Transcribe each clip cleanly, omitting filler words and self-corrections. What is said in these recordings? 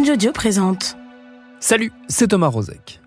Binge Audio présente. Salut, c'est Thomas Rozek.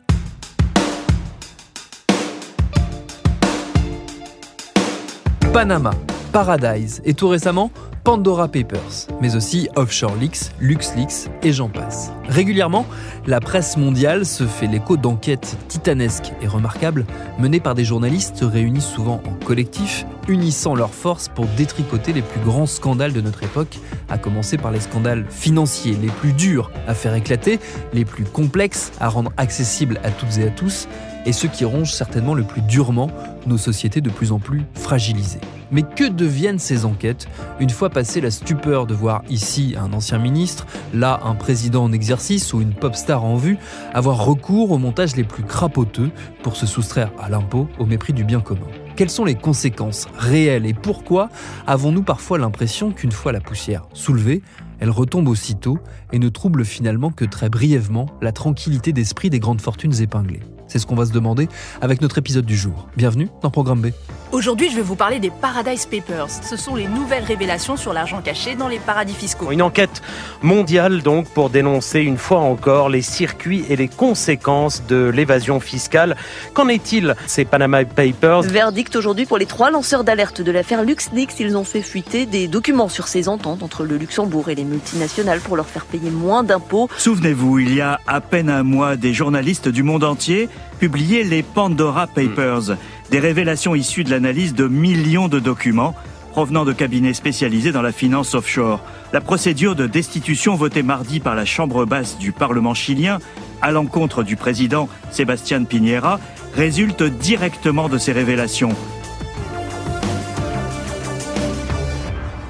Panama, Paradise et tout récemment Pandora Papers, mais aussi Offshore Leaks, LuxLeaks et j'en passe. Régulièrement, la presse mondiale se fait l'écho d'enquêtes titanesques et remarquables menées par des journalistes réunis souvent en collectif, unissant leurs forces pour détricoter les plus grands scandales de notre époque, à commencer par les scandales financiers les plus durs à faire éclater, les plus complexes à rendre accessibles à toutes et à tous, et ceux qui rongent certainement le plus durement nos sociétés de plus en plus fragilisées. Mais que deviennent ces enquêtes une fois passé la stupeur de voir ici un ancien ministre, là un président en exercice ou une pop star en vue avoir recours aux montages les plus crapoteux pour se soustraire à l'impôt au mépris du bien commun? Quelles sont les conséquences réelles et pourquoi avons-nous parfois l'impression qu'une fois la poussière soulevée, elle retombe aussitôt et ne trouble finalement que très brièvement la tranquillité d'esprit des grandes fortunes épinglées? C'est ce qu'on va se demander avec notre épisode du jour. Bienvenue dans Programme B. Aujourd'hui, je vais vous parler des Paradise Papers. Ce sont les nouvelles révélations sur l'argent caché dans les paradis fiscaux. Une enquête mondiale donc pour dénoncer une fois encore les circuits et les conséquences de l'évasion fiscale. Qu'en est-il ces Panama Papers? Verdict aujourd'hui pour les 3 lanceurs d'alerte de l'affaire LuxLeaks. Ils ont fait fuiter des documents sur ces ententes entre le Luxembourg et les multinationales pour leur faire payer moins d'impôts. Souvenez-vous, il y a à peine un mois, des journalistes du monde entier publiaient les Pandora Papers, des révélations issues de l'analyse de millions de documents provenant de cabinets spécialisés dans la finance offshore. La procédure de destitution votée mardi par la Chambre basse du Parlement chilien à l'encontre du président Sebastián Piñera résulte directement de ces révélations.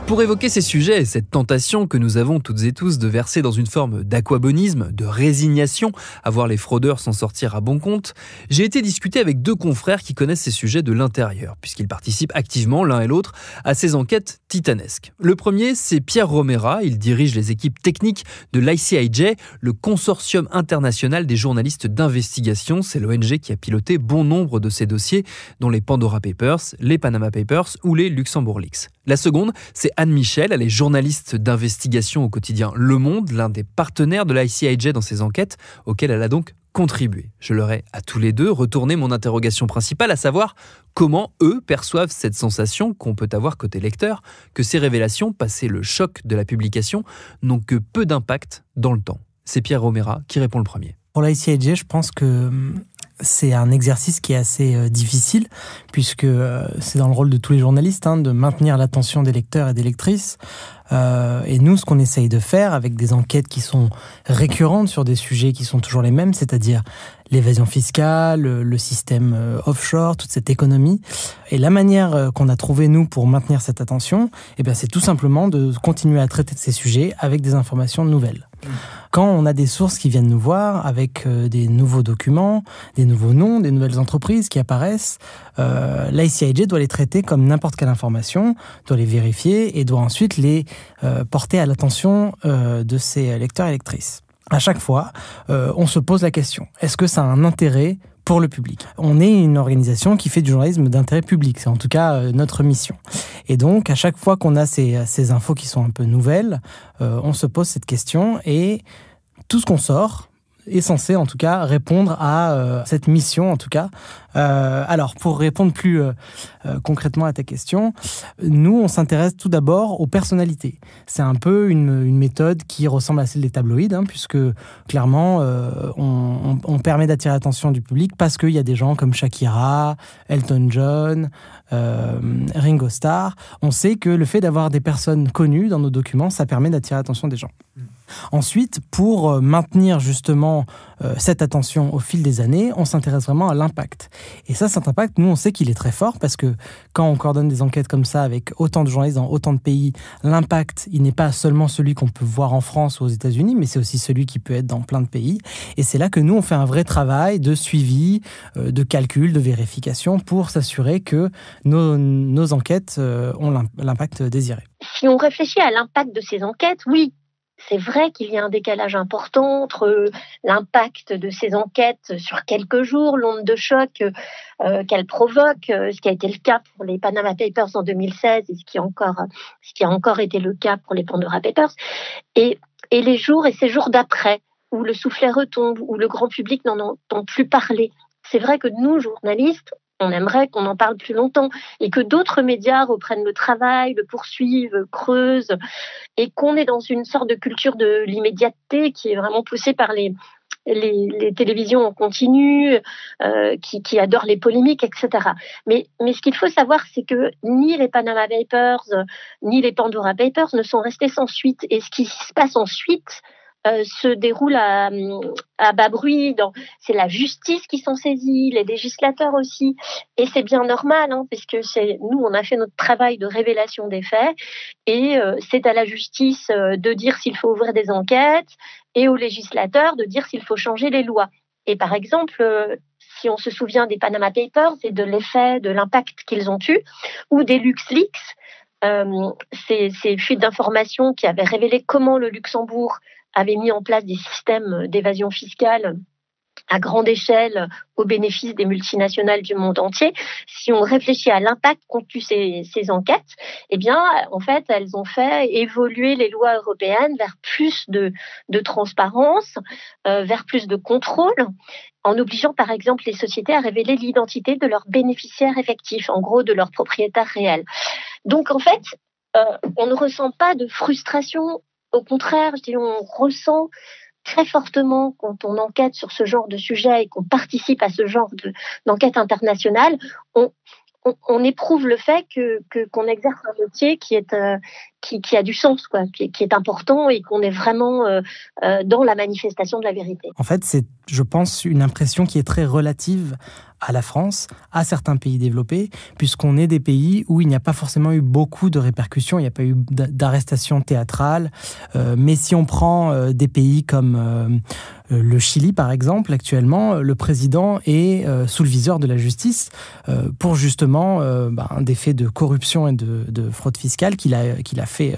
Pour évoquer ces sujets et cette tentation que nous avons toutes et tous de verser dans une forme d'aquabonisme, de résignation, à voir les fraudeurs s'en sortir à bon compte, j'ai été discuter avec 2 confrères qui connaissent ces sujets de l'intérieur, puisqu'ils participent activement l'un et l'autre à ces enquêtes titanesques. Le premier, c'est Pierre Romera, il dirige les équipes techniques de l'ICIJ, le consortium international des journalistes d'investigation. C'est l'ONG qui a piloté bon nombre de ces dossiers, dont les Pandora Papers, les Panama Papers ou les Luxembourg Leaks. La seconde, c'est Anne Michel, elle est journaliste d'investigation au quotidien Le Monde, l'un des partenaires de l'ICIJ dans ces enquêtes, auxquelles elle a donc contribué. Je leur ai à tous les deux retourné mon interrogation principale, à savoir comment eux perçoivent cette sensation qu'on peut avoir côté lecteur, que ces révélations, passé le choc de la publication, n'ont que peu d'impact dans le temps. C'est Pierre Romera qui répond le premier. Pour l'ICIJ, je pense que c'est un exercice qui est assez difficile, puisque c'est dans le rôle de tous les journalistes de maintenir l'attention des lecteurs et des lectrices. Et nous, ce qu'on essaye de faire avec des enquêtes qui sont récurrentes sur des sujets qui sont toujours les mêmes, c'est-à-dire l'évasion fiscale, le système offshore, toute cette économie. Et la manière qu'on a trouvée, nous, pour maintenir cette attention, c'est tout simplement de continuer à traiter de ces sujets avec des informations nouvelles. Quand on a des sources qui viennent nous voir avec des nouveaux documents, des nouveaux noms, des nouvelles entreprises qui apparaissent, l'ICIJ doit les traiter comme n'importe quelle information, doit les vérifier et doit ensuite les porter à l'attention de ses lecteurs et lectrices. À chaque fois, on se pose la question, est-ce que ça a un intérêt pour le public? On est une organisation qui fait du journalisme d'intérêt public, c'est en tout cas notre mission. Et donc, à chaque fois qu'on a ces infos qui sont un peu nouvelles, on se pose cette question et tout ce qu'on sort est censé en tout cas répondre à cette mission en tout cas. Alors pour répondre plus concrètement à ta question, nous on s'intéresse tout d'abord aux personnalités. C'est un peu une méthode qui ressemble à celle des tabloïds, puisque clairement on permet d'attirer l'attention du public parce qu'il y a des gens comme Shakira, Elton John, Ringo Starr. On sait que le fait d'avoir des personnes connues dans nos documents, ça permet d'attirer l'attention des gens. Ensuite, pour maintenir justement cette attention au fil des années, on s'intéresse vraiment à l'impact. Et ça, cet impact, nous, on sait qu'il est très fort parce que quand on coordonne des enquêtes comme ça avec autant de journalistes dans autant de pays, l'impact, il n'est pas seulement celui qu'on peut voir en France ou aux États-Unis, mais c'est aussi celui qui peut être dans plein de pays. Et c'est là que nous, on fait un vrai travail de suivi, de calcul, de vérification pour s'assurer que nos enquêtes ont l'impact désiré. Si on réfléchit à l'impact de ces enquêtes, oui, c'est vrai qu'il y a un décalage important entre l'impact de ces enquêtes sur quelques jours, l'onde de choc qu'elles provoquent, ce qui a été le cas pour les Panama Papers en 2016 et ce qui a encore été le cas pour les Pandora Papers, et et les jours et ces jours d'après, où le soufflet retombe, où le grand public n'en entend plus parler. C'est vrai que nous, journalistes, on aimerait qu'on en parle plus longtemps et que d'autres médias reprennent le travail, le poursuivent, creusent, et qu'on est dans une sorte de culture de l'immédiateté qui est vraiment poussée par les télévisions en continu, qui adorent les polémiques, etc. Mais ce qu'il faut savoir, c'est que ni les Panama Papers, ni les Pandora Papers ne sont restés sans suite. Et ce qui se passe ensuite se déroule à bas bruit. C'est la justice qui s'en saisit, les législateurs aussi. Et c'est bien normal, puisque nous, on a fait notre travail de révélation des faits. Et c'est à la justice de dire s'il faut ouvrir des enquêtes et aux législateurs de dire s'il faut changer les lois. Et par exemple, si on se souvient des Panama Papers et de l'effet, de l'impact qu'ils ont eu, ou des LuxLeaks, ces fuites d'informations qui avaient révélé comment le Luxembourg avait mis en place des systèmes d'évasion fiscale à grande échelle au bénéfice des multinationales du monde entier. Si on réfléchit à l'impact qu'ont eu ces enquêtes, eh bien, en fait, elles ont fait évoluer les lois européennes vers plus de transparence, vers plus de contrôle, en obligeant par exemple les sociétés à révéler l'identité de leurs bénéficiaires effectifs, en gros de leurs propriétaires réels. Donc en fait, on ne ressent pas de frustration. Au contraire, je dis, on ressent très fortement quand on enquête sur ce genre de sujet et qu'on participe à ce genre d'enquête internationale, on éprouve le fait qu'on exerce un métier qui a du sens, quoi, qui est important et qu'on est vraiment dans la manifestation de la vérité. En fait, c'est, je pense, une impression qui est très relative à la France, à certains pays développés, puisqu'on est des pays où il n'y a pas forcément eu beaucoup de répercussions, il n'y a pas eu d'arrestations théâtrales. Mais si on prend des pays comme le Chili, par exemple, actuellement, le président est sous le viseur de la justice pour justement des faits de corruption et de fraude fiscale qu'il a fait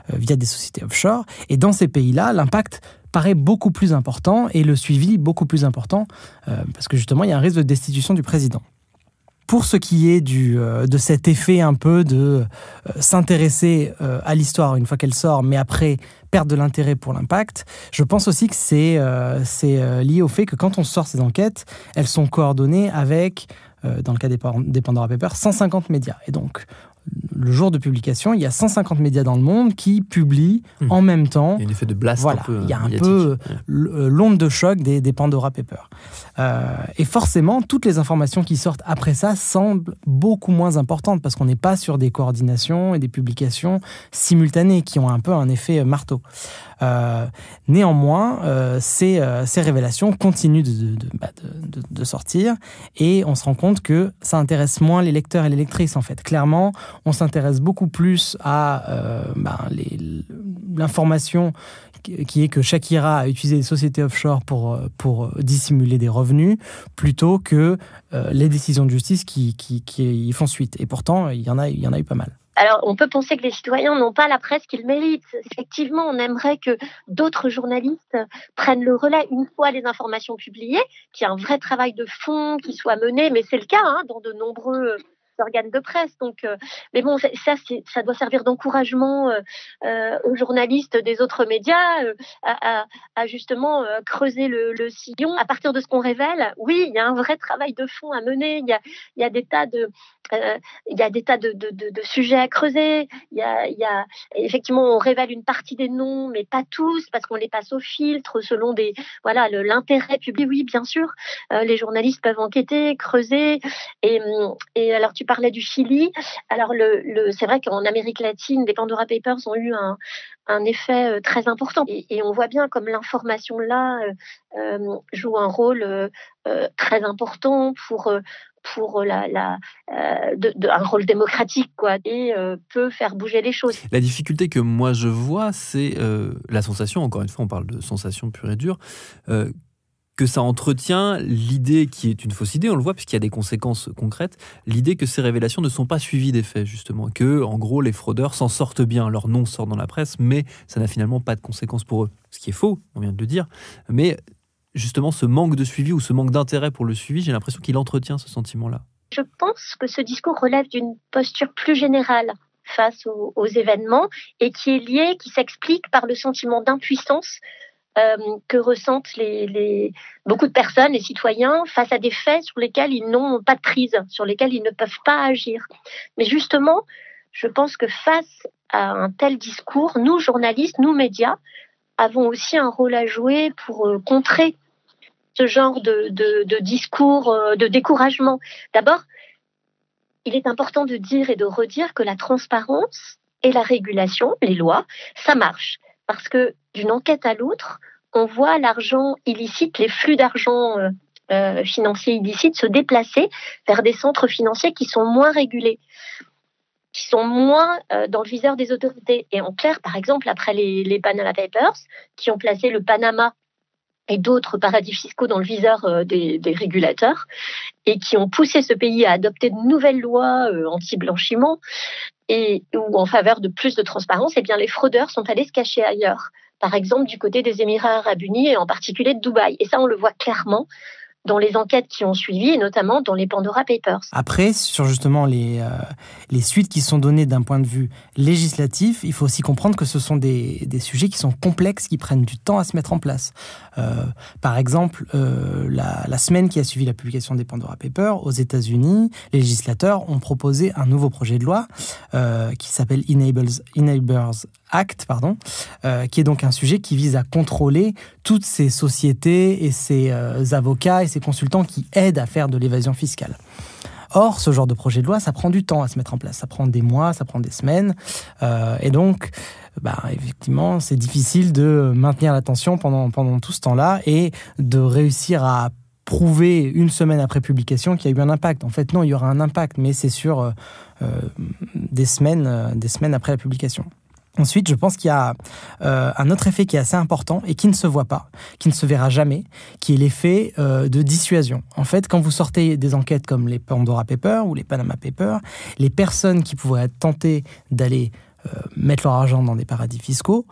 via des sociétés offshore. Et dans ces pays-là, l'impact paraît beaucoup plus important et le suivi beaucoup plus important parce que justement, il y a un risque de destitution du président. Pour ce qui est de cet effet un peu de s'intéresser à l'histoire une fois qu'elle sort, mais après perdre de l'intérêt pour l'impact, je pense aussi que c'est lié au fait que quand on sort ces enquêtes, elles sont coordonnées avec, dans le cas des Pandora Papers, 150 médias. Et donc, le jour de publication, il y a 150 médias dans le monde qui publient en même temps. Il y a un effet de blast un peu. Il y a un peu l'onde de choc des Pandora Papers. Et forcément, toutes les informations qui sortent après ça semblent beaucoup moins importantes parce qu'on n'est pas sur des coordinations et des publications simultanées qui ont un peu un effet marteau. Néanmoins, ces révélations continuent de sortir et on se rend compte que ça intéresse moins les lecteurs et les lectrices en fait. Clairement, on s'intéresse beaucoup plus à l'information qui est que Shakira a utilisé des sociétés offshore pour dissimuler des revenus plutôt que les décisions de justice qui y font suite. Et pourtant, il y en a eu pas mal. Alors, on peut penser que les citoyens n'ont pas la presse qu'ils méritent. Effectivement, on aimerait que d'autres journalistes prennent le relais une fois les informations publiées, qu'il y ait un vrai travail de fond qui soit mené, mais c'est le cas dans de nombreux organes de presse. Donc, mais bon, ça doit servir d'encouragement aux journalistes des autres médias à justement creuser le sillon. À partir de ce qu'on révèle, oui, il y a un vrai travail de fond à mener. Il y a des tas de sujets à creuser. Effectivement, on révèle une partie des noms, mais pas tous, parce qu'on les passe au filtre selon l'intérêt public. Oui, bien sûr, les journalistes peuvent enquêter, creuser. Et alors, tu parlais du Chili. Alors, c'est vrai qu'en Amérique latine, les Pandora Papers ont eu un effet très important. Et on voit bien comme l'information là joue un rôle très important pour un rôle démocratique, quoi, et peut faire bouger les choses. La difficulté que moi je vois, c'est la sensation, encore une fois on parle de sensation pure et dure, que ça entretient l'idée qui est une fausse idée, on le voit puisqu'il y a des conséquences concrètes, l'idée que ces révélations ne sont pas suivies des faits, justement, que en gros les fraudeurs s'en sortent bien, leur nom sort dans la presse, mais ça n'a finalement pas de conséquences pour eux. Ce qui est faux, on vient de le dire, mais justement ce manque de suivi ou ce manque d'intérêt pour le suivi, j'ai l'impression qu'il entretient ce sentiment-là. Je pense que ce discours relève d'une posture plus générale face aux événements et qui s'explique par le sentiment d'impuissance que ressentent beaucoup de personnes, les citoyens, face à des faits sur lesquels ils n'ont pas de prise, sur lesquels ils ne peuvent pas agir. Mais justement, je pense que face à un tel discours, nous, journalistes, nous, médias, avons aussi un rôle à jouer pour contrer ce genre de discours de découragement. D'abord, il est important de dire et de redire que la transparence et la régulation, les lois, ça marche. Parce que d'une enquête à l'autre, on voit l'argent illicite, les flux d'argent financiers illicites se déplacer vers des centres financiers qui sont moins régulés, qui sont moins dans le viseur des autorités. Et en clair, par exemple, après les Panama Papers, qui ont placé le Panama et d'autres paradis fiscaux dans le viseur des régulateurs et qui ont poussé ce pays à adopter de nouvelles lois anti-blanchiment ou en faveur de plus de transparence, eh bien les fraudeurs sont allés se cacher ailleurs. Par exemple, du côté des Émirats Arabes Unis et en particulier de Dubaï. Et ça, on le voit clairement dans les enquêtes qui ont suivi, et notamment dans les Pandora Papers. Après, sur justement les suites qui sont données d'un point de vue législatif, il faut aussi comprendre que ce sont des sujets qui sont complexes, qui prennent du temps à se mettre en place. Par exemple, la semaine qui a suivi la publication des Pandora Papers, aux États-Unis, les législateurs ont proposé un nouveau projet de loi qui s'appelle Enablers Act, qui est donc un sujet qui vise à contrôler toutes ces sociétés et ces avocats et ces consultants qui aident à faire de l'évasion fiscale. Or, ce genre de projet de loi, ça prend du temps à se mettre en place. Ça prend des mois, ça prend des semaines. Et donc, effectivement, c'est difficile de maintenir l'attention pendant tout ce temps-là et de réussir à prouver une semaine après publication qu'il y a eu un impact. En fait, non, il y aura un impact, mais c'est sur des semaines après la publication. Ensuite, je pense qu'il y a un autre effet qui est assez important et qui ne se voit pas, qui ne se verra jamais, qui est l'effet de dissuasion. En fait, quand vous sortez des enquêtes comme les Pandora Papers ou les Panama Papers, les personnes qui pourraient être tentées d'aller mettre leur argent dans des paradis fiscaux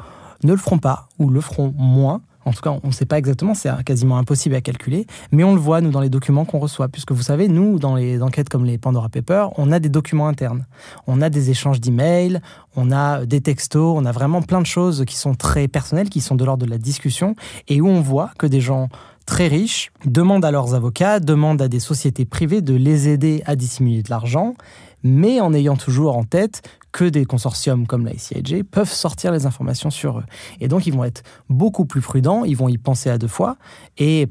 ne le feront pas ou le feront moins. En tout cas, on ne sait pas exactement, c'est quasiment impossible à calculer, mais on le voit, nous, dans les documents qu'on reçoit. Puisque vous savez, nous, dans les enquêtes comme les Pandora Papers, on a des documents internes. On a des échanges d'emails, on a des textos, on a vraiment plein de choses qui sont très personnelles, qui sont de l'ordre de la discussion, et où on voit que des gens très riches demandent à leurs avocats, demandent à des sociétés privées de les aider à dissimuler de l'argent, mais en ayant toujours en tête que des consortiums comme la ICIJ peuvent sortir les informations sur eux. Et donc, ils vont être beaucoup plus prudents, ils vont y penser à deux fois, et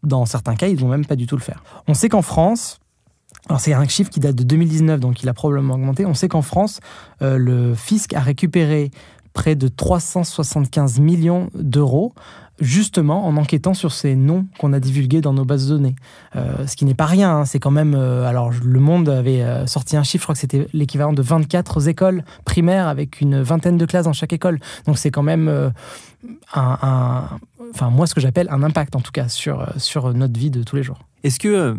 dans certains cas, ils ne vont même pas du tout le faire. On sait qu'en France, alors c'est un chiffre qui date de 2019, donc il a probablement augmenté, on sait qu'en France, le fisc a récupéré près de 375 millions d'euros, justement en enquêtant sur ces noms qu'on a divulgués dans nos bases de données. Ce qui n'est pas rien, hein, c'est quand même... alors, Le Monde avait sorti un chiffre, je crois que c'était l'équivalent de 24 écoles primaires avec une vingtaine de classes dans chaque école. Donc c'est quand même moi, ce que j'appelle un impact, en tout cas, sur notre vie de tous les jours. Est-ce que,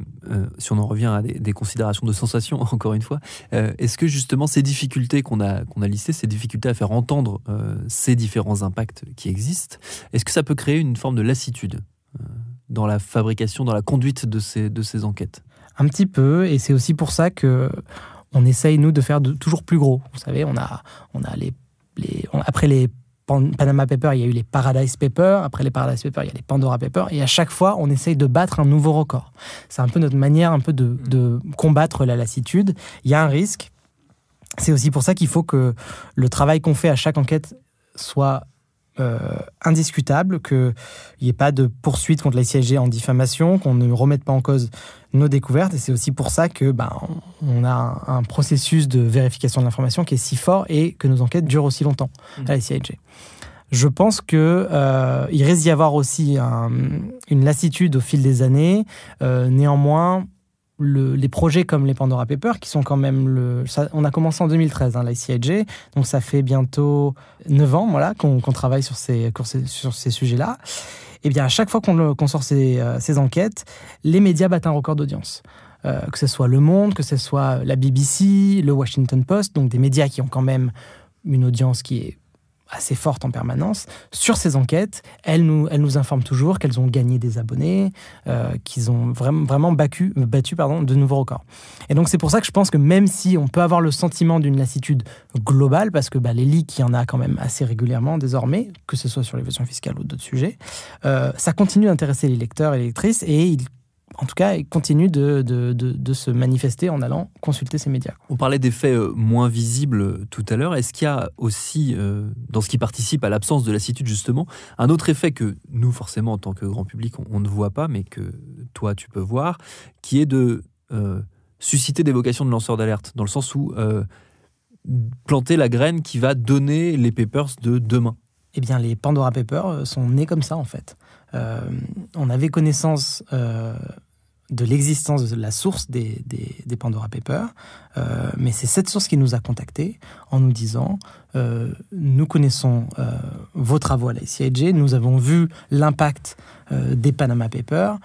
si on en revient à des considérations de sensation, encore une fois, est-ce que justement ces difficultés qu'on a listées, ces difficultés à faire entendre ces différents impacts qui existent, est-ce que ça peut créer une forme de lassitude dans la fabrication, dans la conduite de ces enquêtes ? Un petit peu, et c'est aussi pour ça qu'on essaye, nous, de faire toujours plus gros. Vous savez, on a après les Panama Papers, il y a eu les Paradise Papers. Après les Paradise Papers, il y a les Pandora Papers. Et à chaque fois, on essaye de battre un nouveau record. C'est un peu notre manière de combattre la lassitude. Il y a un risque. C'est aussi pour ça qu'il faut que le travail qu'on fait à chaque enquête soit indiscutable, qu'il n'y ait pas de poursuite contre la ICIJ en diffamation, qu'on ne remette pas en cause nos découvertes. Et c'est aussi pour ça que on a un processus de vérification de l'information qui est si fort et que nos enquêtes durent aussi longtemps à la ICIJ. Je pense qu'il risque d'y avoir aussi une lassitude au fil des années. Néanmoins, les projets comme les Pandora Papers, qui sont quand même... on a commencé en 2013, la ICIJ, donc ça fait bientôt 9 ans qu'on travaille sur ces sujets-là. Et bien, à chaque fois qu'on sort ces enquêtes, les médias battent un record d'audience. Que ce soit Le Monde, que ce soit la BBC, le Washington Post, donc des médias qui ont quand même une audience qui est assez fortes en permanence sur ces enquêtes. Elles nous informent toujours qu'elles ont gagné des abonnés, qu'ils ont vraiment battu de nouveaux records. Et donc c'est pour ça que je pense que même si on peut avoir le sentiment d'une lassitude globale, parce que les leaks, il y en a quand même assez régulièrement désormais, que ce soit sur l'évasion fiscale ou d'autres sujets, ça continue d'intéresser les lecteurs et les lectrices, et en tout cas, il continue de se manifester en allant consulter ces médias. On parlait d'effets moins visibles tout à l'heure. Est-ce qu'il y a aussi, dans ce qui participe à l'absence de lassitude justement, un autre effet que nous, forcément, en tant que grand public, on ne voit pas, mais que toi, tu peux voir, qui est de susciter des vocations de lanceurs d'alerte, dans le sens où planter la graine qui va donner les papers de demain? Eh bien, les Pandora Papers sont nés comme ça, en fait. On avait connaissance de l'existence de la source des Pandora Papers, mais c'est cette source qui nous a contactés en nous disant nous connaissons vos travaux à la CIJ, nous avons vu l'impact des Panama Papers,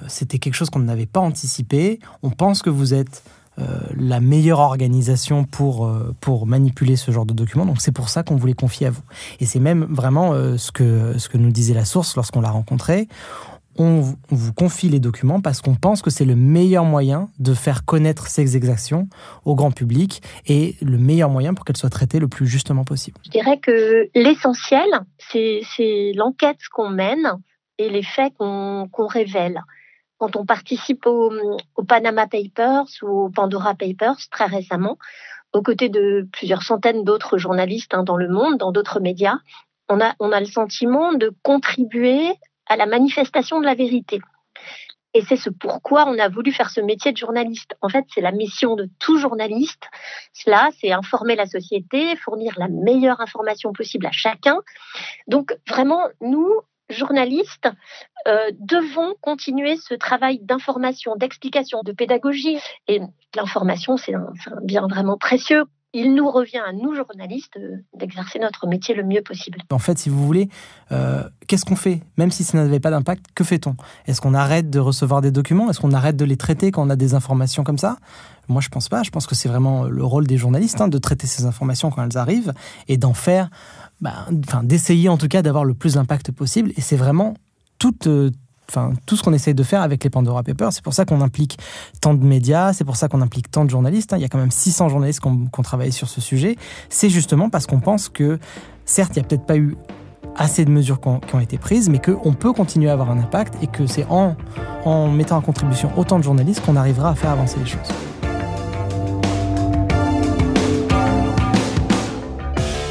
c'était quelque chose qu'on n'avait pas anticipé, on pense que vous êtes la meilleure organisation pour manipuler ce genre de documents. Donc c'est pour ça qu'on voulait confier à vous. Et c'est même vraiment ce que nous disait la source lorsqu'on l'a rencontrée. On vous confie les documents parce qu'on pense que c'est le meilleur moyen de faire connaître ces exactions au grand public et le meilleur moyen pour qu'elles soient traitées le plus justement possible. Je dirais que l'essentiel, c'est l'enquête qu'on mène et les faits qu'on révèle. Quand on participe aux Panama Papers ou aux Pandora Papers très récemment, aux côtés de plusieurs centaines d'autres journalistes dans le monde, dans d'autres médias, on a le sentiment de contribuer à la manifestation de la vérité. Et c'est ce pourquoi on a voulu faire ce métier de journaliste. En fait, c'est la mission de tout journaliste. Cela, c'est informer la société, fournir la meilleure information possible à chacun. Donc vraiment, nous, journalistes, devons continuer ce travail d'information, d'explication, de pédagogie. Et l'information, c'est un bien vraiment précieux. Il nous revient à nous, journalistes, d'exercer notre métier le mieux possible. En fait, si vous voulez, qu'est-ce qu'on fait? Même si ça n'avait pas d'impact, que fait-on? Est-ce qu'on arrête de recevoir des documents? Est-ce qu'on arrête de les traiter quand on a des informations comme ça? Moi, je pense pas. Je pense que c'est vraiment le rôle des journalistes de traiter ces informations quand elles arrivent et d'en faire... d'essayer en tout cas d'avoir le plus d'impact possible. Et c'est vraiment tout ce qu'on essaye de faire avec les Pandora Papers. C'est pour ça qu'on implique tant de médias, c'est pour ça qu'on implique tant de journalistes. Il y a quand même 600 journalistes qui ont travaillé sur ce sujet. C'est justement parce qu'on pense que, certes, il n'y a peut-être pas eu assez de mesures qui ont été prises, mais qu'on peut continuer à avoir un impact et que c'est en mettant en contribution autant de journalistes qu'on arrivera à faire avancer les choses.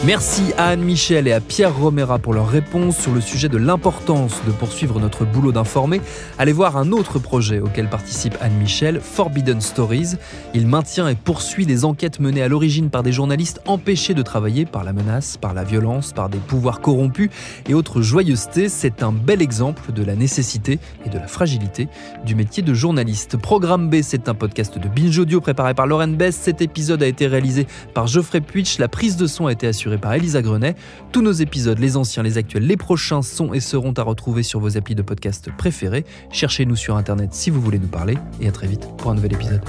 Merci à Anne Michel et à Pierre Romera pour leurs réponses sur le sujet de l'importance de poursuivre notre boulot d'informer. Allez voir un autre projet auquel participe Anne Michel, Forbidden Stories. Il maintient et poursuit des enquêtes menées à l'origine par des journalistes empêchés de travailler par la menace, par la violence, par des pouvoirs corrompus et autres joyeusetés. C'est un bel exemple de la nécessité et de la fragilité du métier de journaliste. Programme B, c'est un podcast de Binge Audio préparé par Lauren Best. Cet épisode a été réalisé par Geoffrey Puitch. La prise de son a été assurée par Elisa Grenet. Tous nos épisodes, les anciens, les actuels, les prochains sont et seront à retrouver sur vos applis de podcast préférés. Cherchez-nous sur Internet si vous voulez nous parler et à très vite pour un nouvel épisode.